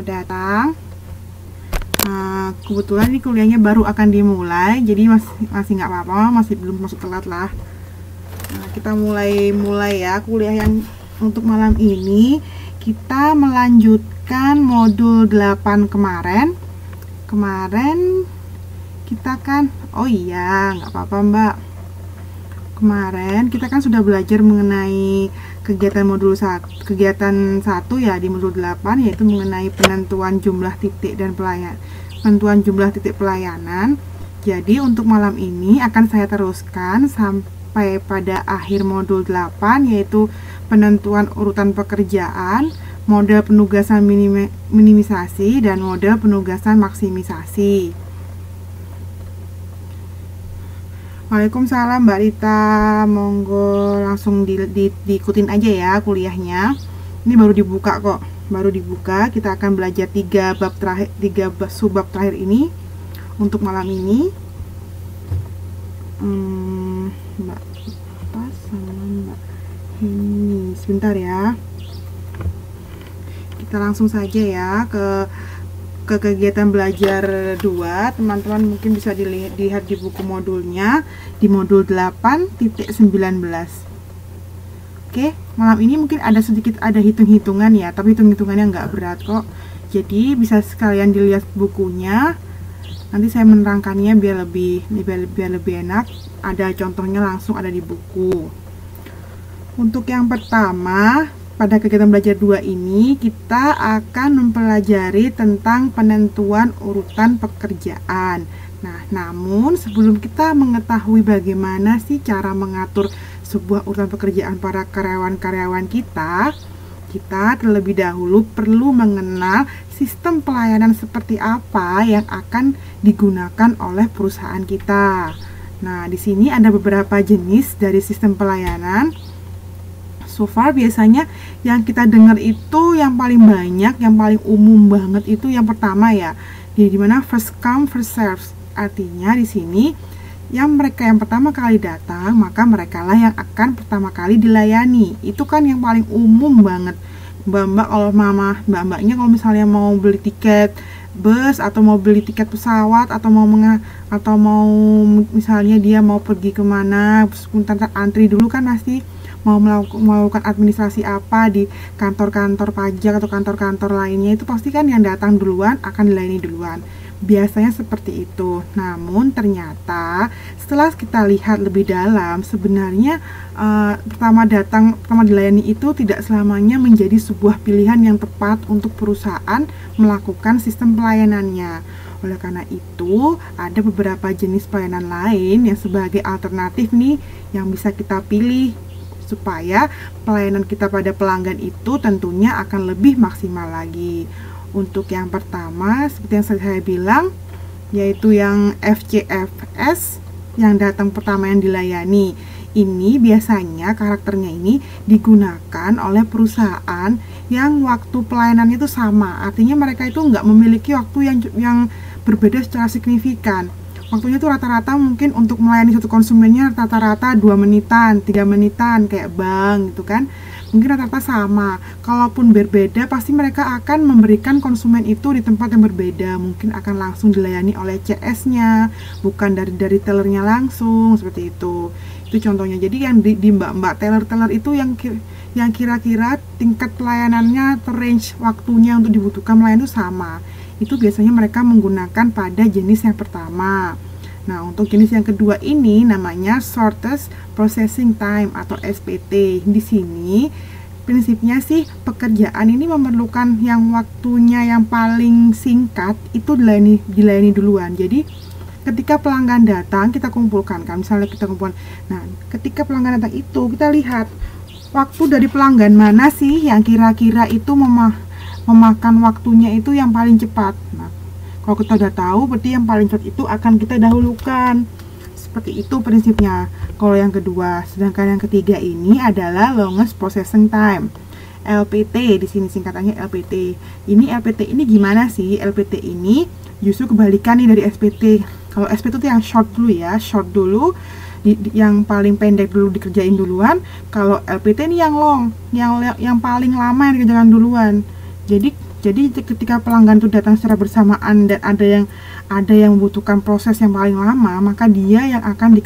datang. Kebetulan ini kuliahnya baru akan dimulai, jadi masih nggak apa-apa, masih belum masuk telat lah. Kita mulai ya kuliah yang untuk malam ini. Kita melanjutkan modul 8 kemarin kita kan, oh iya nggak apa-apa Mbak, kemarin kita kan sudah belajar mengenai kegiatan kegiatan 1 ya di modul 8, yaitu mengenai penentuan jumlah titik dan pelayanan. Jadi untuk malam ini akan saya teruskan sampai pada akhir modul 8, yaitu penentuan urutan pekerjaan, model penugasan minimisasi, dan model penugasan maksimisasi. Waalaikumsalam Mbak Rita, monggo langsung diikutin aja ya kuliahnya. Ini baru dibuka kok, kita akan belajar 3 subbab terakhir ini untuk malam ini. Mbak Rita sama Mbak ini sebentar ya, kita langsung saja ya ke kegiatan belajar 2. Teman-teman mungkin bisa dilihat di buku modulnya di modul 8.19. Oke, malam ini mungkin ada hitung-hitungan ya, tapi hitung-hitungannya nggak berat kok, jadi bisa sekalian dilihat bukunya. Nanti saya menerangkannya biar lebih enak, ada contohnya langsung ada di buku. Untuk yang pertama, pada kegiatan belajar 2 ini kita akan mempelajari tentang penentuan urutan pekerjaan. Nah, namun sebelum kita mengetahui bagaimana sih cara mengatur sebuah urutan pekerjaan para karyawan-karyawan kita terlebih dahulu perlu mengenal sistem pelayanan seperti apa yang akan digunakan oleh perusahaan kita. Nah, di sini ada beberapa jenis dari sistem pelayanan. So far biasanya yang kita dengar itu yang paling banyak, yang paling umum banget itu yang pertama ya. Jadi dimana first come first serve. Artinya di sini mereka yang pertama kali datang, maka mereka lah yang akan pertama kali dilayani. Itu kan yang paling umum banget. Mbak-mbak kalau mbak-mbaknya kalau misalnya mau beli tiket bus atau mau beli tiket pesawat atau mau misalnya dia mau pergi kemana, sebentar antri dulu kan pasti mau melakukan administrasi apa di kantor-kantor pajak atau kantor-kantor lainnya, itu pasti kan yang datang duluan akan dilayani duluan. Biasanya seperti itu. Namun ternyata setelah kita lihat lebih dalam, sebenarnya pertama dilayani itu tidak selamanya menjadi sebuah pilihan yang tepat untuk perusahaan melakukan sistem pelayanannya. Oleh karena itu, ada beberapa jenis pelayanan lain yang sebagai alternatif nih yang bisa kita pilih supaya pelayanan kita pada pelanggan itu tentunya akan lebih maksimal lagi. Untuk yang pertama, seperti yang saya bilang, yaitu yang FCFS, yang datang pertama yang dilayani. Ini biasanya karakternya ini digunakan oleh perusahaan yang waktu pelayanan itu sama. Artinya mereka itu nggak memiliki waktu yang berbeda secara signifikan. Waktunya itu rata-rata mungkin untuk melayani satu konsumennya rata-rata 2 menitan, 3 menitan kayak bank gitu kan. Mungkin rata-rata sama. Kalaupun berbeda, pasti mereka akan memberikan konsumen itu di tempat yang berbeda. Mungkin akan langsung dilayani oleh CS-nya, bukan dari tellernya langsung, seperti itu. Itu contohnya. Jadi yang di mbak-mbak teller itu yang kira-kira tingkat pelayanannya atau range waktunya untuk dibutuhkan melayani itu sama. Itu biasanya mereka menggunakan pada jenis yang pertama. Nah, untuk jenis yang kedua ini namanya Shortest Processing Time atau SPT. Di sini prinsipnya sih pekerjaan ini memerlukan yang waktunya yang paling singkat itu dilayani duluan. Jadi ketika pelanggan datang kita kumpulkan kan, misalnya kita kumpulkan. Nah, ketika pelanggan datang itu kita lihat waktu dari pelanggan mana sih yang kira-kira itu memakan waktunya itu yang paling cepat. Nah, kalau kita udah tahu, berarti yang paling cepat itu akan kita dahulukan. Seperti itu prinsipnya. Kalau yang kedua, sedangkan yang ketiga ini adalah longest processing time. LPT, di sini singkatannya LPT. Ini LPT ini gimana sih? LPT ini justru kebalikan nih dari SPT. Kalau SPT itu yang short dulu ya, short dulu. Yang paling pendek dulu dikerjain duluan. Kalau LPT ini yang long, yang paling lama yang dikerjakan duluan. Jadi Jadi ketika pelanggan itu datang secara bersamaan dan ada yang membutuhkan proses yang paling lama, maka dia yang akan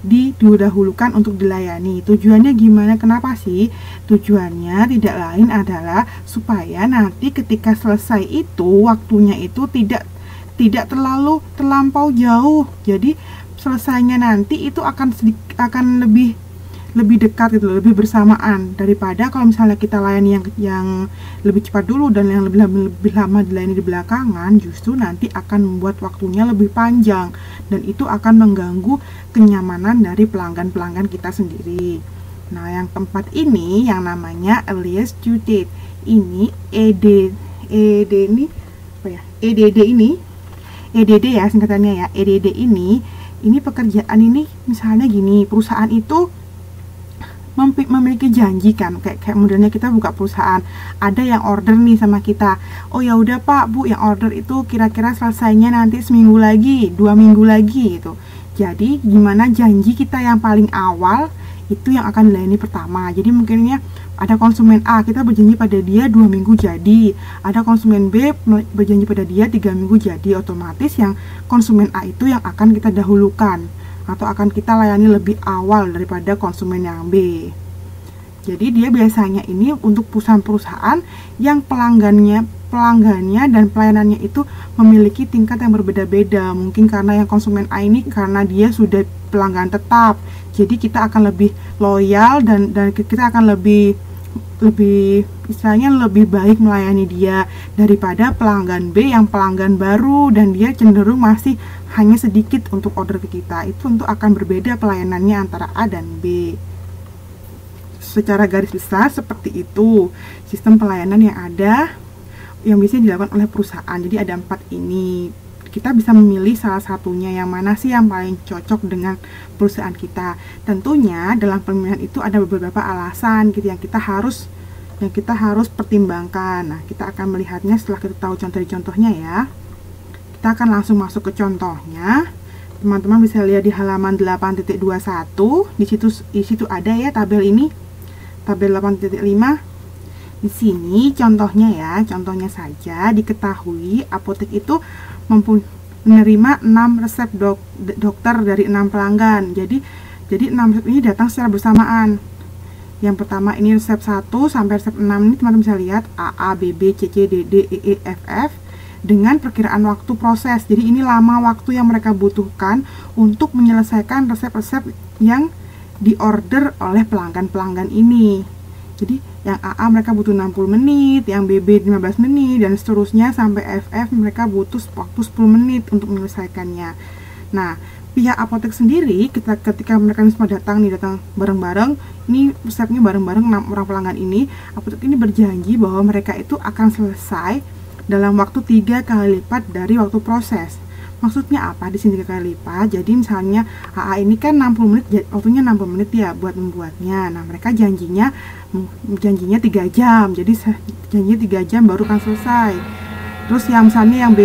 didahulukan untuk dilayani. Tujuannya gimana? Kenapa sih? Tujuannya tidak lain adalah supaya nanti ketika selesai itu waktunya itu tidak terlampau jauh. Jadi selesainya nanti itu akan lebih dekat gitu, lebih bersamaan daripada kalau misalnya kita layani yang lebih cepat dulu dan yang lebih lama dilayani di belakangan, justru nanti akan membuat waktunya lebih panjang dan itu akan mengganggu kenyamanan dari pelanggan kita sendiri. Nah, yang tempat ini yang namanya earliest due date ini EDD ya singkatannya ya. EDD ini pekerjaan ini misalnya gini, perusahaan itu memiliki janji kan, kayak modelnya kita buka perusahaan, ada yang order nih sama kita, oh ya udah Pak Bu, yang order itu kira-kira selesainya nanti seminggu lagi, 2 minggu lagi gitu. Jadi gimana janji kita yang paling awal itu yang akan dilayani pertama. Jadi mungkinnya ada konsumen A, kita berjanji pada dia 2 minggu jadi, ada konsumen B berjanji pada dia 3 minggu jadi, otomatis yang konsumen A itu yang akan kita dahulukan atau akan kita layani lebih awal daripada konsumen yang B. Jadi dia biasanya ini untuk perusahaan-perusahaan yang pelanggannya dan pelayanannya itu memiliki tingkat yang berbeda-beda. Mungkin karena yang konsumen A ini karena dia sudah pelanggan tetap, jadi kita akan lebih loyal dan kita akan lebih istilahnya lebih baik melayani dia daripada pelanggan B yang pelanggan baru dan dia cenderung masih hanya sedikit untuk order ke kita. Itu untuk akan berbeda pelayanannya antara A dan B. Secara garis besar seperti itu sistem pelayanan yang ada yang bisa dilakukan oleh perusahaan. Jadi ada 4 ini. Kita bisa memilih salah satunya yang mana sih yang paling cocok dengan perusahaan kita. Tentunya dalam pemilihan itu ada beberapa alasan gitu yang kita harus pertimbangkan. Nah, kita akan melihatnya setelah kita tahu contohnya ya. Kita akan langsung masuk ke contohnya. Teman-teman bisa lihat di halaman 8.21. Di situ ada ya tabel ini. Tabel 8.5. Di sini contohnya saja diketahui apotek itu menerima 6 resep dokter dari 6 pelanggan. Jadi 6 resep ini datang secara bersamaan. Yang pertama ini resep 1 sampai resep 6 ini teman-teman bisa lihat AA, BB, CC, DD, EE, FF dengan perkiraan waktu proses. Jadi ini lama waktu yang mereka butuhkan untuk menyelesaikan resep-resep yang diorder oleh pelanggan-pelanggan ini. Jadi yang AA mereka butuh 60 menit, yang BB 15 menit, dan seterusnya sampai FF mereka butuh waktu 10 menit untuk menyelesaikannya. Nah, pihak apotek sendiri ketika mereka semua datang bareng-bareng, ini resepnya bareng-bareng 6 orang pelanggan ini, apotek ini berjanji bahwa mereka itu akan selesai dalam waktu 3 kali lipat dari waktu proses. Maksudnya apa di sini 3 kali lipat? Jadi misalnya AA ini kan 60 menit, waktunya 60 menit ya buat membuatnya. Nah, mereka janjinya 3 jam. Jadi janjinya 3 jam baru kan selesai. Terus yang misalnya yang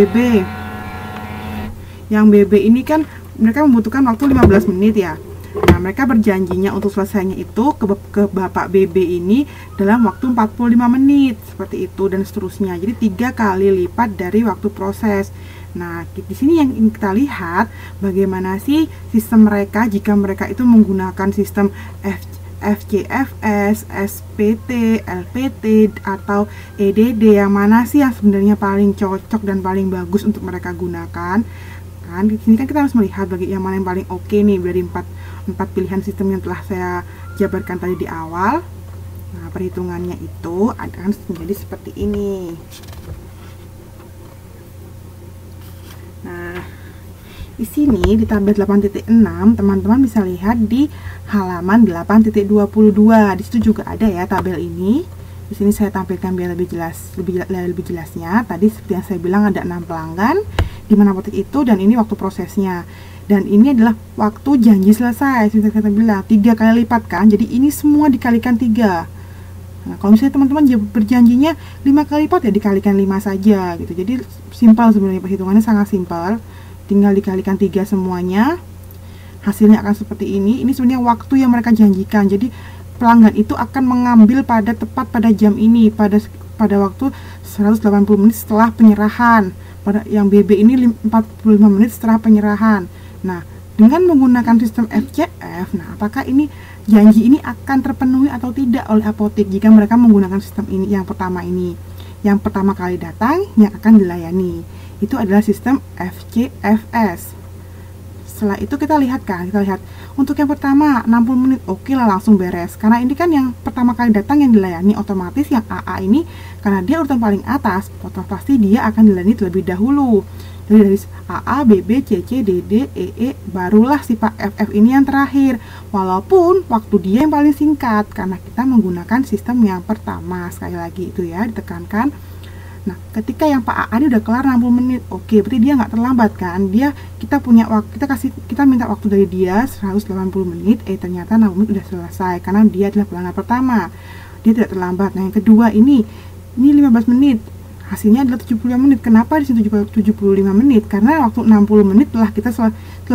BB ini kan mereka membutuhkan waktu 15 menit ya. Nah, mereka berjanjinya untuk selesainya itu ke Bapak BB ini dalam waktu 45 menit seperti itu dan seterusnya. Jadi 3 kali lipat dari waktu proses. Nah, di sini yang ingin kita lihat bagaimana sih sistem mereka jika mereka itu menggunakan sistem FCFS, SPT, LPT atau EDD, yang mana sih yang sebenarnya paling cocok dan paling bagus untuk mereka gunakan. Kan di sini kan kita harus melihat yang mana yang paling oke nih dari empat pilihan sistem yang telah saya jabarkan tadi di awal. Nah, perhitungannya itu akan menjadi seperti ini. Nah, di sini di tabel 8.6 teman-teman bisa lihat di halaman 8.22. Di situ juga ada ya tabel ini. Di sini saya tampilkan biar lebih jelasnya. Tadi seperti yang saya bilang ada 6 pelanggan di mana apotek itu, dan ini waktu prosesnya. Dan ini adalah waktu janji selesai. Seperti kita bilang 3 kali lipat kan. Jadi ini semua dikalikan 3. Nah, kalau misalnya teman-teman berjanjinya 5 kali lipat ya dikalikan 5 saja gitu. Jadi simpel sebenarnya, perhitungannya sangat simpel. Tinggal dikalikan 3 semuanya. Hasilnya akan seperti ini. Ini sebenarnya waktu yang mereka janjikan. Jadi pelanggan itu akan mengambil tepat pada jam ini, pada pada waktu 180 menit setelah penyerahan. Pada yang BB ini 45 menit setelah penyerahan. Nah, dengan menggunakan sistem FCF, nah apakah ini janji ini akan terpenuhi atau tidak oleh apotek jika mereka menggunakan sistem ini yang pertama ini? Yang pertama kali datang yang akan dilayani. Itu adalah sistem FCFS. Setelah itu kita lihat untuk yang pertama 60 menit oke lah, langsung beres, karena ini kan yang pertama kali datang yang dilayani. Otomatis yang AA ini karena dia urutan paling atas, pasti dia akan dilayani terlebih dahulu. Jadi dari AA, BB, CC, DD, EE, barulah si Pak FF ini yang terakhir, walaupun waktu dia yang paling singkat karena kita menggunakan sistem yang pertama. Sekali lagi itu ya ditekankan. Nah, ketika yang Pak AA ini udah kelar 60 menit, oke, berarti dia nggak terlambat kan? Kita minta waktu dari dia 180 menit, ternyata 60 menit udah selesai karena dia adalah pelanggan pertama. Dia tidak terlambat. Nah, yang kedua ini 15 menit. Hasilnya adalah 75 menit. Kenapa di sini 75 menit? Karena waktu 60 menit telah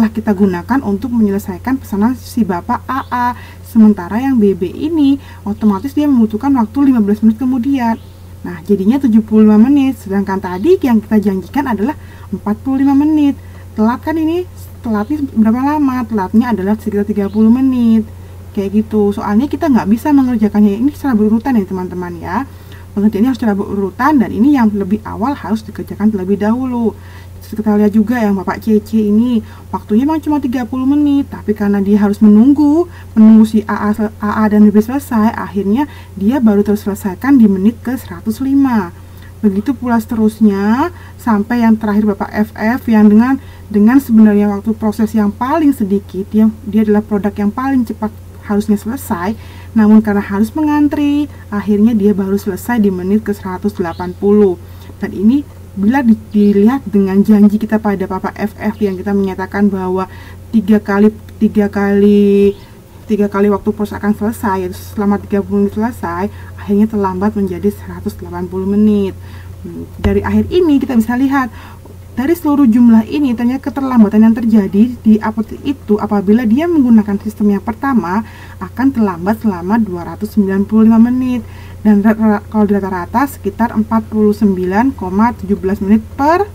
kita gunakan untuk menyelesaikan pesanan si Bapak AA. Sementara yang BB ini otomatis dia membutuhkan waktu 15 menit kemudian. Nah, jadinya 75 menit, sedangkan tadi yang kita janjikan adalah 45 menit. Telat kan ini? Telatnya berapa lama? Telatnya adalah sekitar 30 menit. Kayak gitu. Soalnya kita nggak bisa mengerjakannya ini secara berurutan ya teman-teman ya. Pengerjaannya harus secara berurutan dan ini yang lebih awal harus dikerjakan terlebih dahulu. Kita lihat juga yang Bapak CC ini waktunya memang cuma 30 menit, tapi karena dia harus menunggu si AA dan BB selesai, akhirnya dia baru terselesaikan di menit ke 105. Begitu pula seterusnya sampai yang terakhir Bapak FF yang dengan sebenarnya waktu proses yang paling sedikit, dia adalah produk yang paling cepat harusnya selesai, namun karena harus mengantri, akhirnya dia baru selesai di menit ke 180. Dan ini bila dilihat dengan janji kita pada Bapak FF yang kita menyatakan bahwa tiga kali waktu proses akan selesai, yaitu selama 30 menit selesai, akhirnya terlambat menjadi 180 menit. Dari akhir ini kita bisa lihat dari seluruh jumlah ini ternyata keterlambatan yang terjadi di apotek itu apabila dia menggunakan sistem yang pertama akan terlambat selama 295 menit. Dan kalau di rata-rata sekitar 49,17 menit per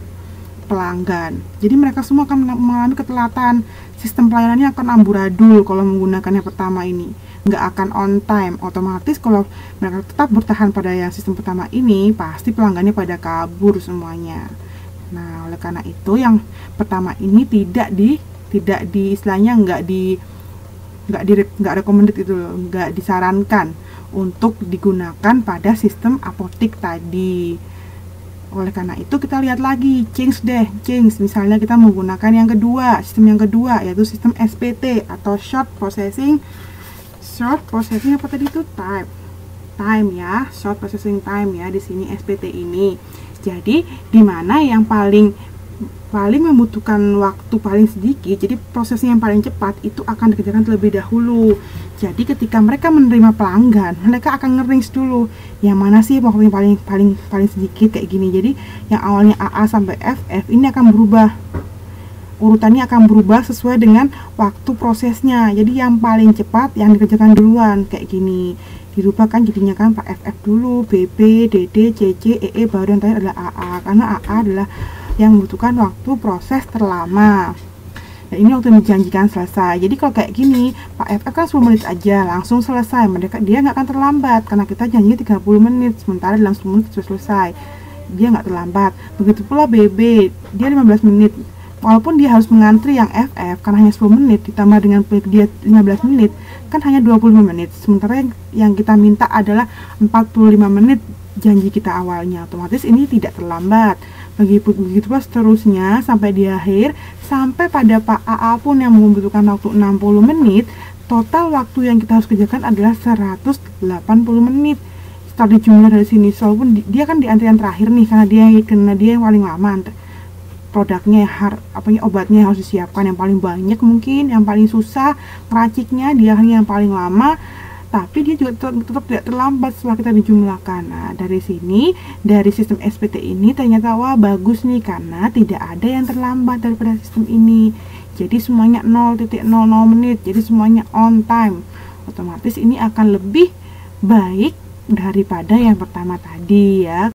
pelanggan. Jadi mereka semua akan mengalami ketelatan. Sistem pelayanannya akan amburadul kalau menggunakan yang pertama ini, nggak akan on time. Otomatis kalau mereka tetap bertahan pada yang sistem pertama ini, pasti pelanggannya pada kabur semuanya. Nah, oleh karena itu yang pertama ini tidak di istilahnya nggak recommended itu loh, nggak disarankan untuk digunakan pada sistem apotek tadi. Oleh karena itu kita lihat lagi, change. Misalnya kita menggunakan yang kedua, sistem yang kedua yaitu sistem SPT atau short processing apa tadi itu time ya, short processing time ya di sini SPT ini. Jadi di mana yang paling membutuhkan waktu paling sedikit, jadi prosesnya yang paling cepat itu akan dikerjakan terlebih dahulu. Jadi ketika mereka menerima pelanggan, mereka akan nge-range dulu yang mana sih waktunya paling sedikit kayak gini. Jadi yang awalnya AA sampai FF ini akan berubah, urutannya akan berubah sesuai dengan waktu prosesnya. Jadi yang paling cepat yang dikerjakan duluan kayak gini. Dirubah kan jadinya kan Pak FF dulu, BB, DD, CC, EE, baru yang terakhir adalah AA, karena AA adalah yang membutuhkan waktu proses terlama. Dan ini waktu yang dijanjikan selesai. Jadi kalau kayak gini, Pak FF kan 10 menit aja langsung selesai. Dia nggak akan terlambat karena kita janjinya 30 menit, sementara dalam 10 menit sudah selesai. Dia nggak terlambat. Begitu pula BB, dia 15 menit. Walaupun dia harus mengantri yang FF karena hanya 10 menit ditambah dengan dia 15 menit, kan hanya 25 menit. Sementara yang kita minta adalah 45 menit janji kita awalnya. Otomatis ini tidak terlambat. Begitu pula seterusnya sampai di akhir, sampai pada Pak AA pun yang membutuhkan waktu 60 menit, total waktu yang kita harus kerjakan adalah 180 menit. Setelah dijumlah dari sini, walaupun dia kan di antrian terakhir nih, karena dia yang paling lama produknya, obatnya yang harus disiapkan yang paling banyak, mungkin yang paling susah ngeraciknya, dia hanya yang paling lama. Tapi dia juga tetap tidak terlambat setelah kita dijumlahkan. Nah, dari sini, dari sistem SPT ini ternyata wah bagus nih, karena tidak ada yang terlambat daripada sistem ini. Jadi semuanya 0.00 menit, jadi semuanya on time. Otomatis ini akan lebih baik daripada yang pertama tadi ya.